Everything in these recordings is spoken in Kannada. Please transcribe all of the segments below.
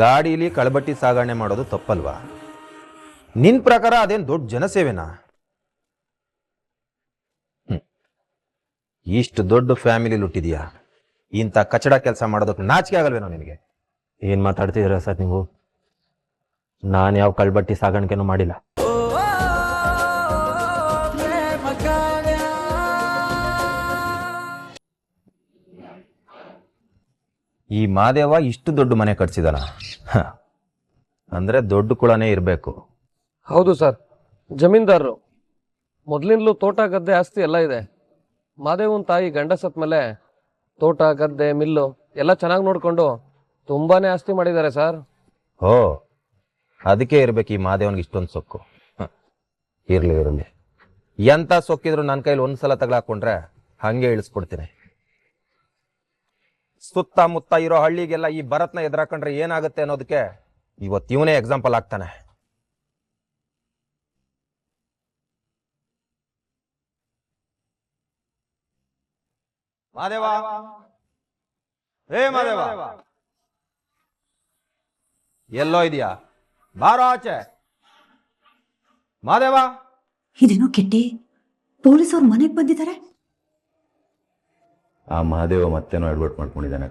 ಗಾಡೀಲಿ ಕಳಬಟ್ಟಿ ಸಾಗಣೆ ಮಾಡೋದು ತಪ್ಪಲ್ವಾ? ನಿನ್ ಪ್ರಕಾರ ಅದೇನು ದೊಡ್ಡ ಜನಸೇವೆನಾ? ಇಷ್ಟು ದೊಡ್ಡ ಫ್ಯಾಮಿಲಿ ಹುಟ್ಟಿದ್ಯಾ, ಇಂಥ ಕಚಡ ಕೆಲಸ ಮಾಡೋದಕ್ಕೆ ನಾಚಿಕೆ ಆಗಲ್ವೇನೋ ನಿನಗೆ? ಏನು ಮಾತಾಡ್ತಿದ್ದೀರಾ ಸರ್ ನೀವು? ನಾನು ಯಾವ ಕಳ್ಬಟ್ಟಿ ಸಾಗಾಣಿಕೆನೂ ಮಾಡಿಲ್ಲ. ಈ ಮಾದೇವ ಇಷ್ಟು ದೊಡ್ಡ ಮನೆ ಕಟ್ಸಿದಾನ ಅಂದ್ರೆ ದೊಡ್ಡ ಕುಳನೇ ಇರಬೇಕು. ಹೌದು ಸರ್, ಜಮೀನ್ದಾರರು. ಮೊದಲಿಂದಲೂ ತೋಟ ಗದ್ದೆ ಆಸ್ತಿ ಎಲ್ಲ ಇದೆ. ಮಾದೇವನ್ ತಾಯಿ ಗಂಡ ಸತ್ ಮೇಲೆ ತೋಟ ಗದ್ದೆ ಮಿಲ್ಲು ಎಲ್ಲ ಚೆನ್ನಾಗಿ ನೋಡ್ಕೊಂಡು ತುಂಬಾನೇ ಆಸ್ತಿ ಮಾಡಿದ್ದಾರೆ ಸರ್. ಓ, ಅದಕ್ಕೆ ಇರ್ಬೇಕು ಈ ಮಾದೇವನ್ಗೆ ಇಷ್ಟೊಂದು ಸೊಕ್ಕು. ಇರ್ಲಿ ಇರಲಿ, ಎಂತ ಸೊಕ್ಕಿದ್ರು ನನ್ನ ಕೈಲಿ ಒಂದ್ಸಲ ತಗಲಾಕೊಂಡ್ರೆ ಹಂಗೆ ಇಳಿಸ್ಕೊಡ್ತೀನಿ. ಸುತ್ತಮುತ್ತ ಇರೋ ಹಳ್ಳಿಗೆಲ್ಲ ಈ ಭರತ್ನ ಎದುರಾಕೊಂಡ್ರೆ ಏನಾಗುತ್ತೆ ಅನ್ನೋದಕ್ಕೆ ಇವತ್ತು ಇವನೇ ಎಕ್ಸಾಂಪಲ್ ಆಗ್ತಾನೆ. ಮಾದೇವ, ಏ ಮಾದೇವ, ಎಲ್ಲೋ ಇದೆಯಾ? ಬಾರೋ ಆಚೆ. ಮಾದೇವ, ಇದೇನೋ ಕೆಟ್ಟಿ, ಪೊಲೀಸ್ ಅವ್ರ ಮನೆಗೆ ಬಂದಿದ್ದಾರೆ. ಆ ಮಹಾದೇವ ಮತ್ತೇನೋ ಅಡ್ವರ್ಟ್ ಮಾಡ್ಕೊಂಡಿದ್ದಾನೆ.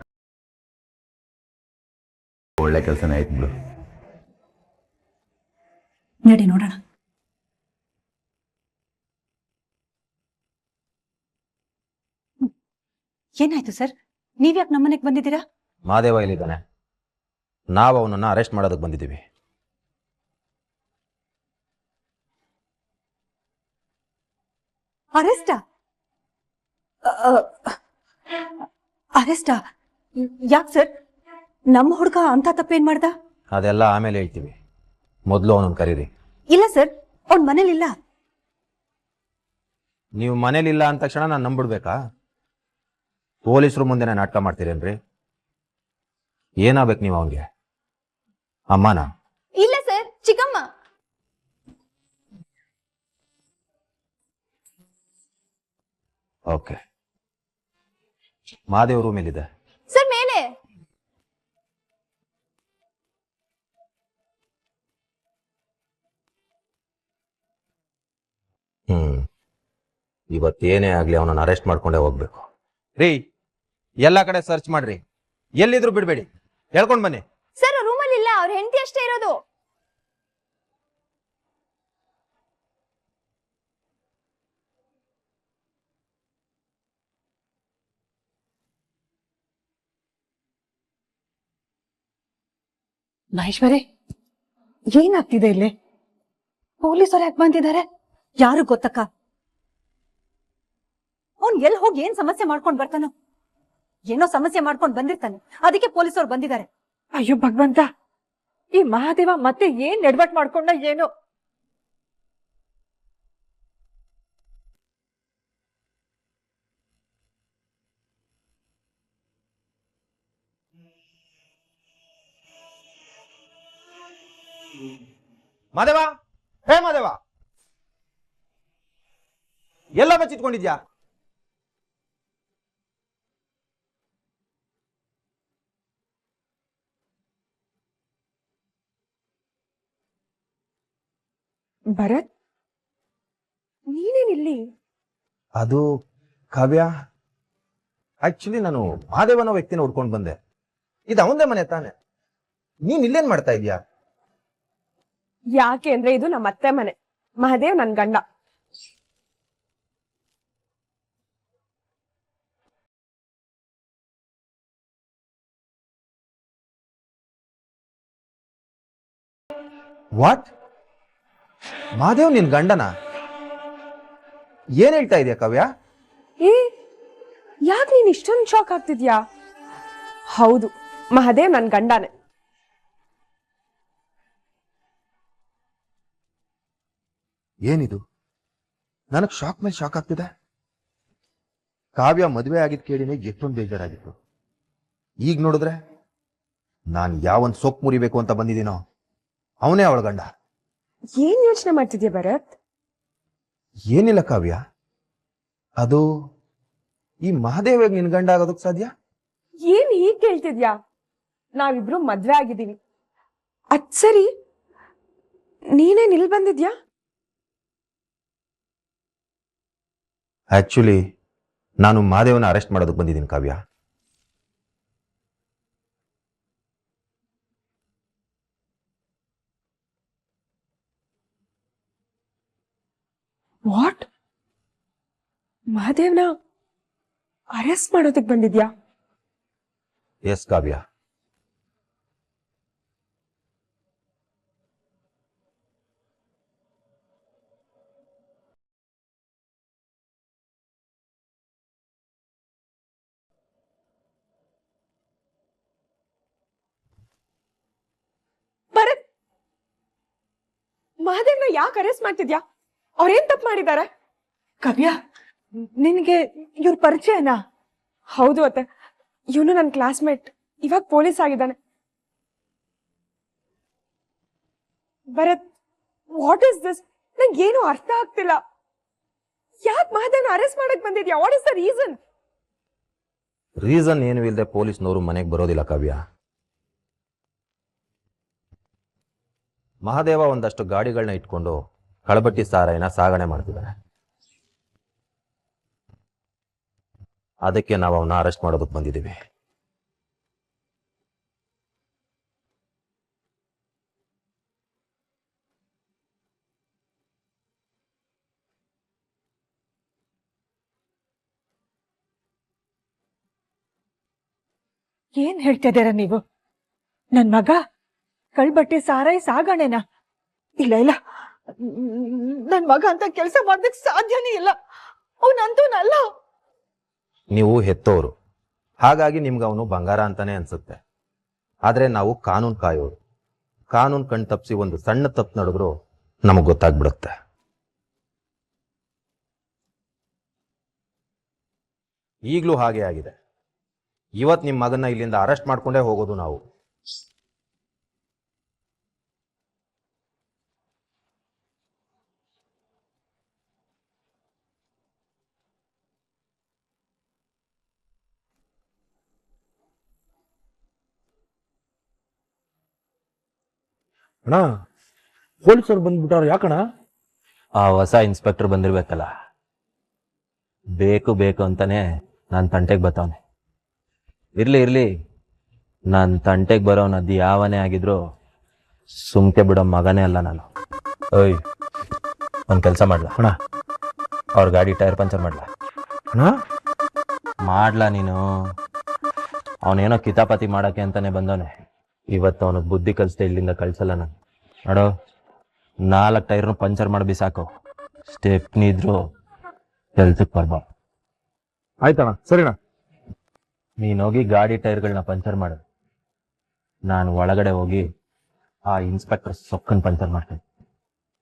ಒಳ್ಳೆ ಕೆಲಸನೇ ಆಯ್ತು ಬಿಡು. ನಡಿ ನೋಡೋಣ. ಏನಾಯ್ತು ಸರ್? ನೀವ್ಯಾಕೆ ನಮ್ಮನೆಗೆ ಬಂದಿದ್ದೀರಾ? ಮಾದೇವ ಇಲ್ಲಿದ್ದಾನೆ. ನಾವು ಅವನನ್ನ ಅರೆಸ್ಟ್ ಮಾಡೋದಕ್ಕೆ ಬಂದಿದ್ದೀವಿ. ಅರೆಸ್ಟಾ? ಅರೆಸ್ಟಾ? ಯಾಕೆ ಸರ್? ನಮ್ಮ ಹುಡುಗ ಅಂತ ತಪ್ಪೇನ್ ಮಾಡ್ದ? ಅದೆಲ್ಲ ಆಮೇಲೆ ಹೇಳ್ತೀವಿ, ಮೊದಲು ಅವನನ್ನು ಕರೀರಿ. ಇಲ್ಲ ಸರ್, ಅವ್ನ ಮನೇಲಿಲ್ಲ. ನೀವು ಮನೇಲಿಲ್ಲ ಅಂದ ತಕ್ಷಣ ನಾನು ನಂಬಿಡ್ಬೇಕಾ? ಪೊಲೀಸರು ಮುಂದೆ ನಾಟಕ ಮಾಡ್ತೀರೇನ್ರಿ? ಏನಾಗ್ಬೇಕು ನೀವು ಅವನಿಗೆ? ಅಮ್ಮನಾ? ಇಲ್ಲ ಸರ್, ಚಿಕ್ಕಮ್ಮ. ಓಕೆ, ಮಾದೇವ್ ರೂಮ್ ಎಲ್ಲಿದೆ? ಸರ್ ಮೇಲೆ. ಇವತ್ತೇನೇ ಆಗ್ಲಿ ಅವನನ್ನು ಅರೆಸ್ಟ್ ಮಾಡ್ಕೊಂಡೇ ಹೋಗ್ಬೇಕು. ರೀ, ಎಲ್ಲ ಕಡೆ ಸರ್ಚ್ ಮಾಡ್ರಿ, ಎಲ್ಲಿದ್ರು ಬಿಡ್ಬೇಡಿ, ಹೇಳ್ಕೊಂಡ್ ಬನ್ನಿ. ಸರ್ ರೂಮಲ್ಲಿ ಇಲ್ಲ, ಅವ್ರ ಹೆಂಡತಿ ಅಷ್ಟೇ ಇರೋದು. ಮಹೇಶ್ವರಿ, ಏನಾಗ್ತಿದೆ ಇಲ್ಲಿ? ಪೊಲೀಸರು ಯಾಕೆ ಬಂದಿದ್ದಾರೆ? ಯಾರು ಗೊತ್ತಕ್ಕ? ಅವ್ನ್ ಎಲ್ಲಿ ಹೋಗಿ ಏನ್ ಸಮಸ್ಯೆ ಮಾಡ್ಕೊಂಡ್ ಬರ್ತಾನೋ? ಏನೋ ಸಮಸ್ಯೆ ಮಾಡ್ಕೊಂಡ್ ಬಂದಿರ್ತಾನೆ, ಅದಕ್ಕೆ ಪೊಲೀಸರು ಬಂದಿದ್ದಾರೆ. ಅಯ್ಯೋ ಭಗವಂತ, ಈ ಮಹಾದೇವ ಮತ್ತೆ ಏನ್ ಎಡವಟ್ ಮಾಡ್ಕೊಂಡ ಏನೋ. ಮಾದೇವ, ಹೇ ಮಾದೇವ, ಎಲ್ಲ ಬಚ್ಚಿಟ್ಕೊಂಡಿದ್ಯಾ? ಭರತ್, ನೀನೇನಿಲ್ಲಿ? ಅದು ಕಾವ್ಯ, ಆಕ್ಚುಲಿ ನಾನು ಮಾದೇವನ ವ್ಯಕ್ತಿನ ಹುಡ್ಕೊಂಡು ಬಂದೆ. ಇದು ಅವಂದೇ ಮನೆ ತಾನೆ. ನೀನ್ ಇಲ್ಲೇನ್ ಮಾಡ್ತಾ ಇದ್ಯಾ? ಯಾಕೆ ಅಂದ್ರೆ ಇದು ನಮ್ಮ ಅತ್ತೆ ಮನೆ. ಮಹಾದೇವ್ ನನ್ ಗಂಡ. ವಾಟ್? ಮಾದೇವ್ ನಿನ್ ಗಂಡನ? ಏನ್ ಹೇಳ್ತಾ ಇದೆಯಾ ಕಾವ್ಯ? ಏ, ಯಾಕೆ ನೀನ್ ಇಷ್ಟೊಂದು ಶಾಕ್ ಆಗ್ತಿದ್ಯಾ? ಹೌದು, ಮಹಾದೇವ್ ನನ್ ಗಂಡನೇ. ಏನಿದು? ನನಗ್ ಶಾಕ್ ಮೇಲೆ ಶಾಕ್ ಆಗ್ತಿದೆ. ಕಾವ್ಯ ಮದುವೆ ಆಗಿದ್ ಕೇಳಿನೇ ಎಷ್ಟೊಂದು ಬೇಜಾರಾಗಿತ್ತು. ಈಗ ನೋಡಿದ್ರೆ ನಾನು ಯಾವೊಂದ್ ಸೊಪ್ಪು ಮುರಿಬೇಕು ಅಂತ ಬಂದಿದ್ದೀನೋ ಅವನೇ ಅವಳ ಗಂಡ. ಏನ್ ಯೋಚನೆ ಮಾಡ್ತಿದ್ಯಾ ಭರತ್? ಏನಿಲ್ಲ ಕಾವ್ಯ, ಅದು ಈ ಮಹಾದೇವ್ ನಿನ್ ಗಂಡ ಆಗೋದಕ್ ಸಾಧ್ಯ? ಏನ್ ಹೀಗ್ ಕೇಳ್ತಿದ್ಯಾ? ನಾವಿಬ್ರು ಮದ್ವೆ ಆಗಿದೀವಿ, ಅದ್ ಸರಿ, ನೀನೇನ್ ಇಲ್ಲಿ ಬಂದಿದ್ಯಾ? ಆಕ್ಚುಲಿ ನಾನು ಮಾದೇವನ ಅರೆಸ್ಟ್ ಮಾಡೋದಕ್ಕೆ ಬಂದಿದ್ದೀನಿ ಕಾವ್ಯ. ವಾಟ್? ಮಹಾದೇವ್ನ ಅರೆಸ್ಟ್ ಮಾಡೋದಕ್ ಬಂದಿದ್ಯಾ? ಎಸ್ ಕಾವ್ಯ. ಭರತ್, ಮಹಾದೇವ್ನ ಯಾಕೆ ಅರೆಸ್ಟ್ ಮಾಡ್ತಿದ್ಯಾ? ಅವ್ರೇನ್ ತಪ್ಪು ಮಾಡಿದ್ದಾರೆ? ಕಾವ್ಯ, ನಿನಗೆ ಇವ್ರ ಪರಿಚಯನಾ? ಹೌದು ಅತ್ತೆ, ಇವನು ನನ್ನ ಕ್ಲಾಸ್ಮೇಟ್, ಇವಾಗ ಪೊಲೀಸ್ ಆಗಿದ್ದಾನೆ. Bharat, what is this? ನಂಗೆ ಏನು ಅರ್ಥ ಆಗ್ತಿಲ್ಲ. ಯಾಕೆ ಮಹಾದೇವ್ನ ಅರೆಸ್ಟ್ ಮಾಡಕ್ ಬಂದಿದ್ಯಾ? What is the reason? Reason ಏನು ಇಲ್ಲದೆ ಪೊಲೀಸ್ನವರು ಮನೆಗೆ ಬರೋದಿಲ್ಲ ಕಾವ್ಯ. ಮಹಾದೇವ ಒಂದಷ್ಟು ಗಾಡಿಗಳನ್ನ ಇಟ್ಕೊಂಡು ಕಳಬಟ್ಟಿ ಸಾರಾಯಿನ ಸಾಗಣೆ ಮಾಡ್ತಿದ್ದಾನೆ. ಅದಕ್ಕೆ ನಾವು ಅವನ್ನ ಅರೆಸ್ಟ್ ಮಾಡೋದಕ್ಕೆ ಬಂದಿದ್ದೀವಿ. ಏನ್ ಹೇಳ್ತಾ ಇದ್ದೀರಾ ನೀವು? ನನ್ ಮಗ ಕಳ್ಬಟ್ಟಿ ಸಾರಾಯಿ ಸಾಗಣೆನಾ? ಇಲ್ಲ ಇಲ್ಲ, ನನ್ ಮಗ ಅಂತ ಕೆಲಸ ಮಾಡೋದಕ್ಕೆ ಸಾಧ್ಯನೇ ಇಲ್ಲ. ಅವನಂತೂನಲ್ಲ. ನೀವು ಹೆತ್ತೋರು, ಹಾಗಾಗಿ ನಿಮ್ಗೆ ಅವನು ಬಂಗಾರ ಅಂತಾನೆ ಅನ್ಸುತ್ತೆ. ಆದ್ರೆ ನಾವು ಕಾನೂನು ಕಾಯೋರು. ಕಾನೂನು ಕಣ್ ತಪ್ಪಿಸಿ ಒಂದು ಸಣ್ಣ ತಪ್ಪು ನಡೆದ್ರು ನಮಗ್ ಗೊತ್ತಾಗ್ಬಿಡುತ್ತೆ. ಈಗಲೂ ಹಾಗೆ ಆಗಿದೆ. ಇವತ್ತು ನಿಮ್ಮ ಮಗನ್ನ ಇಲ್ಲಿಂದ ಅರೆಸ್ಟ್ ಮಾಡ್ಕೊಂಡೇ ಹೋಗೋದು ನಾವು. ಅಣ್ಣ, ಪೊಲೀಸರು ಬಂದ್ಬಿಟ್ಟಾರ. ಯಾಕಣ? ಆ ಹೊಸ ಇನ್ಸ್ಪೆಕ್ಟರ್ ಬಂದಿರ್ಬೇಕಲ್ಲ, ಬೇಕು ಬೇಕು ಅಂತಾನೆ ನಾನು ತಂಟೆಗೆ ಬರ್ತಾವನೆ. ಇರ್ಲಿ, ನಾನು ತಂಟೆಗೆ ಬರೋನ್ ಅದು ಯಾವನೇ ಆಗಿದ್ರು ಸುಮ್ಕೆ ಬಿಡೋ ಮಗನೇ ಅಲ್ಲ ನಾನು. ಓಯ್, ಒಂದು ಕೆಲಸ ಮಾಡ್ಲಾ ಅಣ್ಣ? ಅವ್ರ ಗಾಡಿ ಟೈರ್ ಪಂಚರ್ ಮಾಡ್ಲಾ ಅಣ್ಣ? ಮಾಡ್ಲಾ ನೀನು? ಅವನೇನೋ ಕಿತಾಪತಿ ಮಾಡಕ್ಕೆ ಅಂತಾನೆ ಬಂದವನೆ. ಇವತ್ತು ಅವನಿಗೆ ಬುದ್ಧಿ ಕಲಿಸ್ದೆ ಇಲ್ಲಿಂದ ಕಳ್ಸಲ್ಲ ನಾನು. ನೋಡೋ, 4 ಟೈರ್ನು ಪಂಚರ್ ಮಾಡಿ ಸಾಕು. ಸ್ಟೆಪ್ನಿ ಇದ್ರು ಕೆಲ್ಸಕ್ಕೆ ಬರ್ಬಾ. ಆಯ್ತಣ್ಣ, ಸರಿಣ್ಣ. ನೀನು ಹೋಗಿ ಗಾಡಿ ಟೈರ್ಗಳನ್ನ ಪಂಚರ್ ಮಾಡು, ನಾನು ಒಳಗಡೆ ಹೋಗಿ ಆ ಇನ್ಸ್ಪೆಕ್ಟರ್ ಸೊಕ್ಕನ್ ಪಂಚರ್ ಮಾಡ್ತೇನೆ.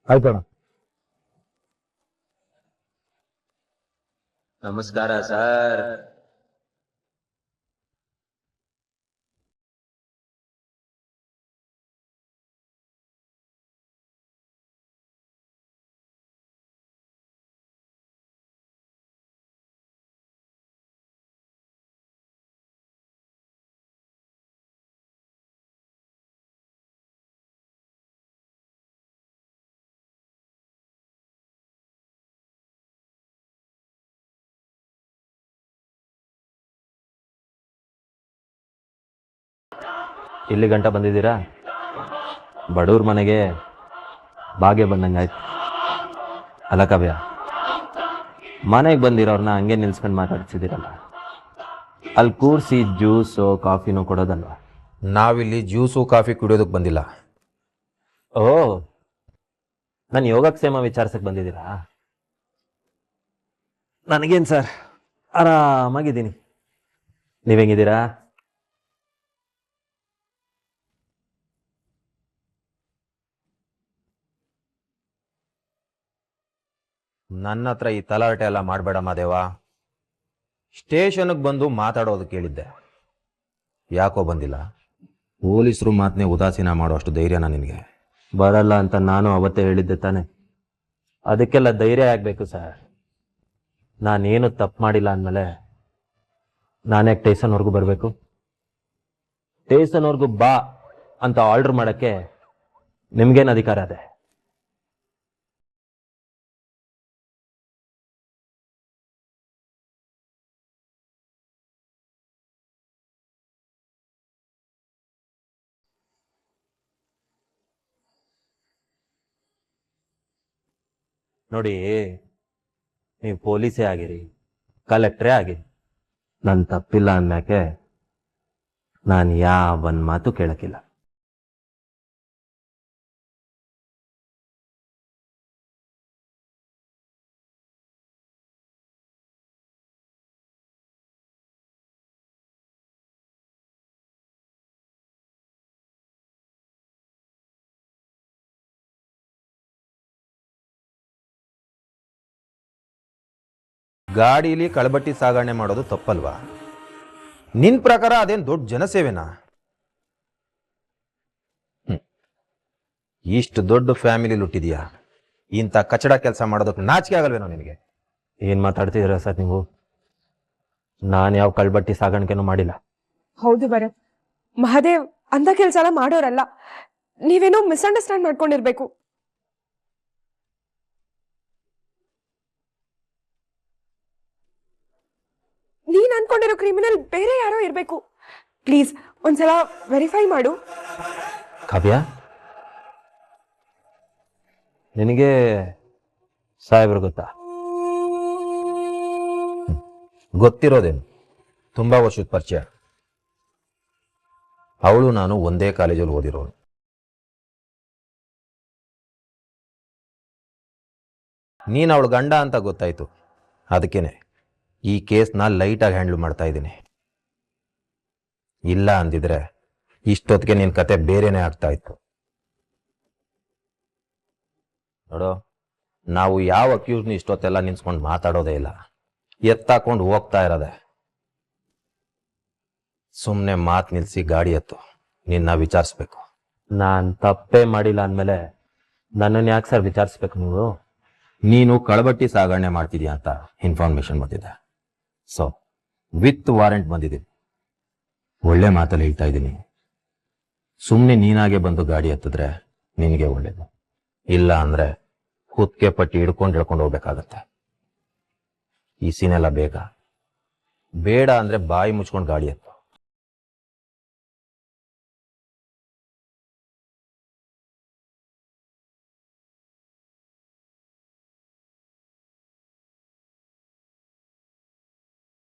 ಆಯ್ತಣ್ಣ. ನಮಸ್ಕಾರ ಸರ್. ಇಲ್ಲಿ ಗಂಟ ಬಂದಿದ್ದೀರಾ? ಬಡವ್ರ ಮನೆಗೆ ಬಾಗೆ ಬಂದಂಗಾಯ್ತು ಅಲ್ಲ ಕಾವ್ಯ? ಮನೆಗೆ ಬಂದಿರೋರ್ನ ಹಂಗೆ ನಿಲ್ಸ್ಕೊಂಡು ಮಾತಾಡ್ಸಿದಿರಲ್ಲ, ಅಲ್ಲಿ ಕೂರಿಸಿ ಜ್ಯೂಸು ಕಾಫಿನೂ ಕೊಡೋದಲ್ವ? ನಾವಿಲ್ಲಿ ಜ್ಯೂಸು ಕಾಫಿ ಕುಡಿಯೋದಕ್ಕೆ ಬಂದಿಲ್ಲ. ಓ, ನಾನು ಯೋಗಕ್ಷೇಮ ವಿಚಾರಿಸಕ್ಕೆ ಬಂದಿದ್ದೀರಾ? ನನಗೇನು ಸರ್, ಆರಾಮಾಗಿದ್ದೀನಿ. ನೀವು ಹೆಂಗಿದ್ದೀರಾ? ನನ್ನ ಹತ್ರ ಈ ತಲಾಟೆ ಎಲ್ಲ ಮಾಡಬೇಡ ಮಾದೇವ. ಸ್ಟೇಷನ್ಗೆ ಬಂದು ಮಾತಾಡೋದು ಕೇಳಿದ್ದೆ, ಯಾಕೋ ಬಂದಿಲ್ಲ. ಪೊಲೀಸರು ಮಾತನ್ನೇ ಉದಾಸೀನ ಮಾಡೋ ಅಷ್ಟು ಧೈರ್ಯನಾ ನಿನಗೆ? ಬರಲ್ಲ ಅಂತ ನಾನು ಅವತ್ತೇ ಹೇಳಿದ್ದೆ ತಾನೆ. ಅದಕ್ಕೆಲ್ಲ ಧೈರ್ಯ ಆಗಬೇಕು ಸರ್. ನಾನೇನು ತಪ್ಪು ಮಾಡಿಲ್ಲ ಅಂದಮೇಲೆ ನಾನ್ಯಾಕೆ ಸ್ಟೇಷನ್ವರೆಗೂ ಬರಬೇಕು? ಸ್ಟೇಷನ್ವರೆಗೂ ಬಾ ಅಂತ ಆರ್ಡರ್ ಮಾಡೋಕ್ಕೆ ನಿಮ್ಗೇನು ಅಧಿಕಾರ ಅದೇ? ನೋಡಿ, ನೀವು ಪೊಲೀಸೇ ಆಗಿರಿ, ಕಲೆಕ್ಟ್ರೇ ಆಗಿರಿ, ನನ್ನ ತಪ್ಪಿಲ್ಲ ಅಂದ್ಮ್ಯಾಕೆ ನಾನು ಯಾವನ್ ಮಾತು ಕೇಳಕ್ಕಿಲ್ಲ. ಗಾಡೀಲಿ ಕಳಬಟ್ಟಿ ಸಾಗಣೆ ಮಾಡೋದು ತಪ್ಪಲ್ವಾ? ನಿನ್ ಪ್ರಕಾರ ಅದೇನ್ ದೊಡ್ಡ ಜನಸೇವೆನಾ? ಇಷ್ಟು ದೊಡ್ಡ ಫ್ಯಾಮಿಲಿ ಹುಟ್ಟಿದ್ಯಾ, ಇಂಥ ಕಚಡ ಕೆಲಸ ಮಾಡೋದಕ್ಕೆ ನಾಚಿಕೆ ಆಗಲ್ವೇನೋ ನಿನಗೆ? ಏನ್ ಮಾತಾಡ್ತಿದ್ದೀರ ಸರ್ ನೀವು? ನಾನು ಯಾವ ಕಳ್ಬಟ್ಟಿ ಸಾಗಾಣಿಕೆನೂ ಮಾಡಿಲ್ಲ. ಹೌದು ಭರತ್, ಮಹಾದೇವ್ ಅಂತ ಕೆಲ್ಸ ಎಲ್ಲ ಮಾಡೋರಲ್ಲ. ನೀವೇನೋ ಮಿಸ್ಅಂಡರ್ಸ್ಟ್ಯಾಂಡ್ ಮಾಡ್ಕೊಂಡಿರ್ಬೇಕು. ನೀನ್ ಅನ್ಕೊಂಡಿರೋ ಕ್ರಿಮಿನಲ್ ಬೇರೆ ಯಾರೋ ಇರ್ಬೇಕು. ಪ್ಲೀಸ್ ಒಂದ್ಸಲ ವೆರಿಫೈ ಮಾಡು. ಕಾವ್ಯ, ನಿನಗೆ ಸಾಹೇಬ್ರು ಗೊತ್ತಾ? ಗೊತ್ತಿರೋದೇನು, ತುಂಬಾ ವರ್ಷದ ಪರಿಚಯ. ಅವಳು ನಾನು ಒಂದೇ ಕಾಲೇಜಲ್ಲಿ ಓದಿರೋಳು. ನೀನು ಅವಳು ಗಂಡ ಅಂತ ಗೊತ್ತಾಯ್ತು, ಅದಕ್ಕೇನೆ ಈ ಕೇಸ್ನ ಲೈಟಾಗಿ ಹ್ಯಾಂಡಲ್ ಮಾಡ್ತಾ ಇದ್ದೀನಿ. ಇಲ್ಲ ಅಂದಿದ್ರೆ ಇಷ್ಟೊತ್ತಿಗೆ ನಿನ್ನ ಕತೆ ಬೇರೆನೇ ಆಗ್ತಾ ಇತ್ತು. ನೋಡು, ನಾವು ಯಾವ ಅಕ್ಯೂಸ್ನ ಇಷ್ಟೊತ್ತೆಲ್ಲ ನಿನ್ಸ್ಕೊಂಡು ಮಾತಾಡೋದೇ ಇಲ್ಲ, ಎತ್ತಾಕೊಂಡು ಹೋಗ್ತಾ ಇರೋದೆ. ಸುಮ್ಮನೆ ಮಾತು ನಿಲ್ಲಿಸಿ ಗಾಡಿ ಎತ್ತು, ನಿನ್ನ ವಿಚಾರಿಸ್ಬೇಕು. ನಾನು ತಪ್ಪೇ ಮಾಡಿಲ್ಲ ಅಂದಮೇಲೆ ನನ್ನನ್ನು ಯಾಕೆ ಸರ್ ವಿಚಾರಿಸ್ಬೇಕು ನೀವು? ನೀನು ಕಳಬಟ್ಟಿ ಸಾಗಣೆ ಮಾಡ್ತಿದ್ಯಾ ಅಂತ ಇನ್ಫಾರ್ಮೇಶನ್ ಬಂದಿದೆ. ಸೊ ವಿತ್ ವಾರೆಂಟ್ ಬಂದಿದ್ದೀನಿ. ಒಳ್ಳೆ ಮಾತಲ್ಲಿ ಹೇಳ್ತಾ ಇದ್ದೀನಿ. ಸುಮ್ಮನೆ ನೀನಾಗೆ ಬಂದು ಗಾಡಿ ಹತ್ತಿದ್ರೆ ನಿನಗೆ ಒಳ್ಳೇದು, ಇಲ್ಲ ಅಂದ್ರೆ ಕುತ್ತಿಗೆ ಪಟ್ಟಿ ಹಿಡ್ಕೊಂಡು ಹೋಗ್ಬೇಕಾಗತ್ತೆ. ಈ ಸೀನೆಲ್ಲ ಬೇಗ ಬೇಡ ಅಂದ್ರೆ ಬಾಯಿ ಮುಚ್ಕೊಂಡು ಗಾಡಿ ಹತ್ತು.